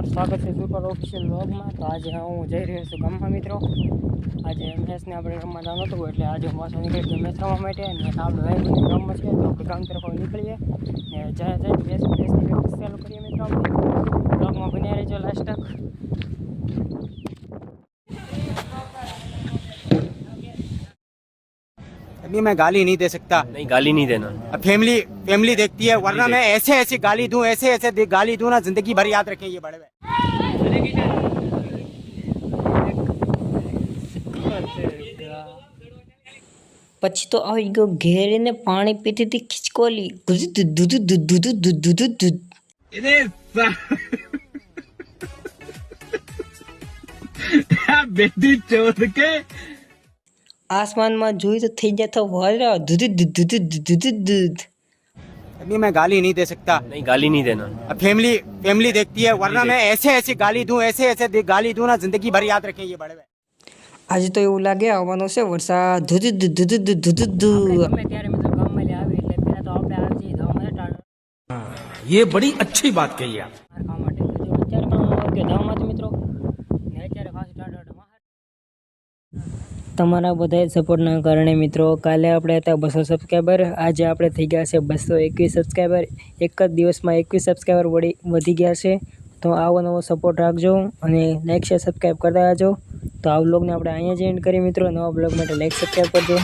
તમારું સ્વાગત છે સુપર ઓફિશિયલ વ્લોગમાં। તો આજે હું જઈ રહ્યો છું ગામમાં મિત્રો। આજે મેચને આપણે રમવા જવાનું હતું એટલે આજે હું પાછો નીકળી ગયો મેચ રમવા માટે અને આપણે લાઈવ ગામમાં છે તો આપણે ગામ તરફ નીકળીએ ને જાય મેચની પ્રેક્ટિસ ચાલુ કરીએ મિત્રો। આપણે વ્લોગમાં બન્યા રહેજો લાસ્ટ તક। अभी मैं गाली नहीं दे सकता। नहीं, गाली नहीं देना। अब फैमिली देखती है, वरना मैं ऐसे गाली दूं, ऐसे गाली दूं ना, जिंदगी भर याद रखें ये बड़े भाई। પછી તો આવી ગયો ઘેર ને પાણી પીતી હતી ખિચકોલી દૂધ દૂધ દૂધ દૂધ દૂધ દૂધ બેટી ચોર કે આસમાનમાં જોઈ તો થઈ જતો વાદળા દૂધ દૂધ દૂધ દૂધ દૂધ। अभी मैं गाली नहीं दे सकता। नहीं, गाली नहीं देना। अब फैमिली देखती है, वरना मैं ऐसे गाली दूं, ऐसे गाली दूं ना, जिंदगी भर याद रखें ये बड़े भाई। આજે તો એવું લાગે આવવાનો છે વરસાદ ધૂધ ધૂધ ધૂધ ધૂધ ધૂધ। ગમે ત્યારે મિત્રો ગામમાં લે આવી એટલે પહેલા તો આપણે આવી જઈએ ગામમાં ये बड़ी अच्छी बात कही आप। કામ માટે અત્યારે પણ કે ગામમાંથી મિત્રો ને અત્યારે ખાસ ટાટા તમારા બધા સપોર્ટના કારણે મિત્રો કાલે આપણે હતા 200 સબસ્ક્રાઈબર, આજે આપણે થઈ ગયા છે 221 સબસ્ક્રાઈબર। એક જ દિવસમાં 21 સબસ્ક્રાઈબર વધી ગયા છે। તો આવો નવો સપોર્ટ રાખજો અને લાઈક શેર સબસ્ક્રાઈબ કરતા રહેજો। તો આ વ્લોગને આપણે અહીંયા જ એન્ડ કરીએ મિત્રો। નવા વ્લોગ માટે લાઈક સબસ્ક્રાઈબ કરજો।